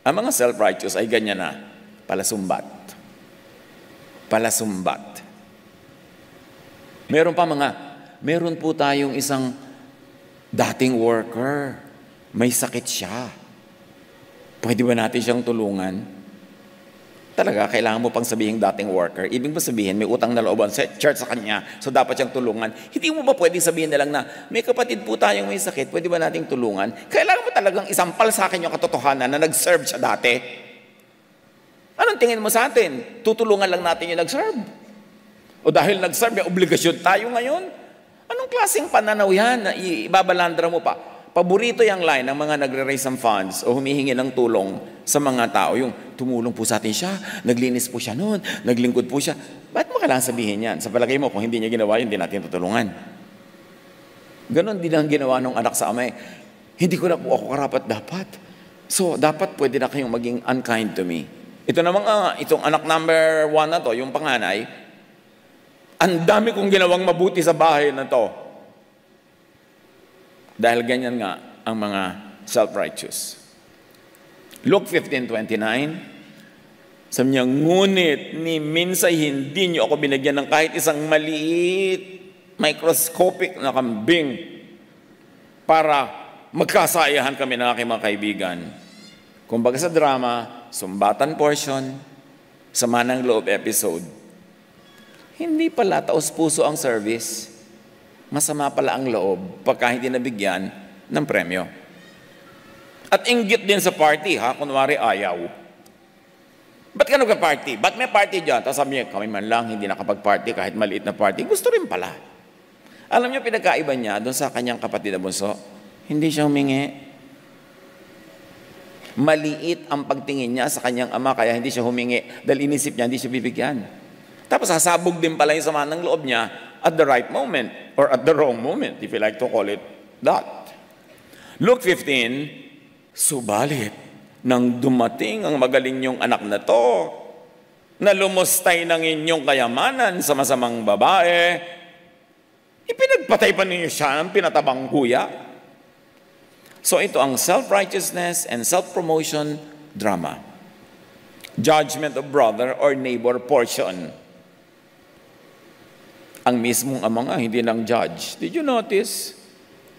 Ang mga self-righteous ay ganyan na, palasumbat. Palasumbat. Meron po tayong isang dating worker. May sakit siya. Pwede ba natin siyang tulungan? Talaga, kailangan mo pang sabihin dating worker. Ibig ba sabihin, may utang na looban sa church sa kanya, so dapat siyang tulungan. Hindi mo ba pwedeng sabihin na lang na, may kapatid po tayong may sakit, pwede ba nating tulungan? Kailangan mo talagang isampal sa akin yung katotohanan na nag-serve siya dati. Anong tingin mo sa atin? Tutulungan lang natin yung nag-serve. O dahil nag-serve, may obligasyon tayo ngayon? Anong klaseng pananaw yan na ibabalandra mo pa? Paborito yung line ng mga nagre-raise ng funds o humihingi ng tulong sa mga tao. Yung tumulong po sa atin siya, naglinis po siya noon, naglingkod po siya. Ba't mo kailangan sabihin yan? Sa palagay mo, kung hindi niya ginawa yun, hindi natin tutulungan. Ganon din ang ginawa ng anak sa ama. Hindi ko na po ako karapat dapat. So, dapat pwede na kayong maging unkind to me. Ito namang, itong anak number 1 na to, yung panganay, ang dami kong ginawang mabuti sa bahay na to. Dahil ganyan nga ang mga self-righteous. Luke 15:29, sabi niya, ngunit ni minsay hindi niyo ako binigyan ng kahit isang maliit, microscopic na kambing para magkasayahan kami ng aking mga kaibigan. Kumbaga sa drama, sumbatan portion, sama ng loob episode. Hindi pala taos-puso ang service. Masama pala ang loob pagka hindi nabigyan ng premyo. At inggit din sa party, ha? Kunwari ayaw. Ba't ka nagka-party? Ba't may party dyan? Tapos sabi niya, kami man lang hindi nakapag-party kahit maliit na party. Gusto rin pala. Alam niyo, pinagkaiba niya doon sa kanyang kapatid na bunso. Hindi siya humingi. Maliit ang pagtingin niya sa kanyang ama kaya hindi siya humingi dahil inisip niya hindi siya bibigyan. Tapos sasabog din pala yung sama ng loob niya at the right moment or at the wrong moment, if you like to call it that. Luke 15, subalit, nang dumating ang magaling niyong anak na to, na lumustay ng inyong kayamanan sa masamang babae, ipinagpatay pa ninyo siya ng pinatabang kuya. So ito ang self-righteousness and self-promotion drama. Judgment of brother or neighbor portion. Ang mismong ama nga, hindi lang judge. Did you notice?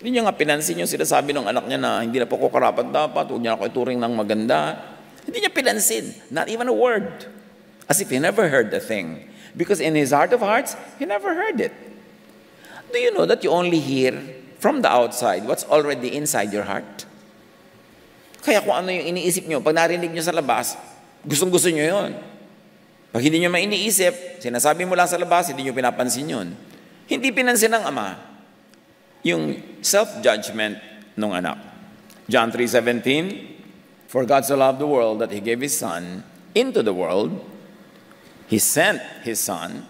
Hindi niya nga pinansin yung sinasabi ng anak niya na hindi na po ko karapat dapat, huwag niya ako ituring ng maganda. Hindi niya pinansin. Not even a word. As if he never heard a thing. Because in his heart of hearts, he never heard it. Do you know that you only hear from the outside what's already inside your heart? Kaya kung ano yung iniisip nyo, pag narinig nyo sa labas, gustong-gusto nyo yun. Pag hindi nyo mainiisip, sinasabi mo lang sa labas, hindi nyo pinapansin yun. Hindi pinansin ng Ama yung self-judgment ng anak. John 3:17, for God so loved the world that He gave His Son into the world. He sent His Son,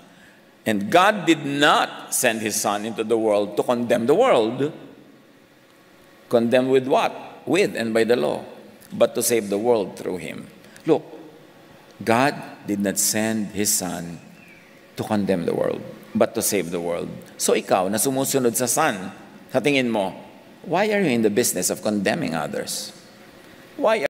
and God did not send His Son into the world to condemn the world. Condemn with what? With and by the law, but to save the world through Him. Look, God did not send His Son to condemn the world, but to save the world. So ikaw na sumusunod sa Son, sa tingin mo, why are you in the business of condemning others? Why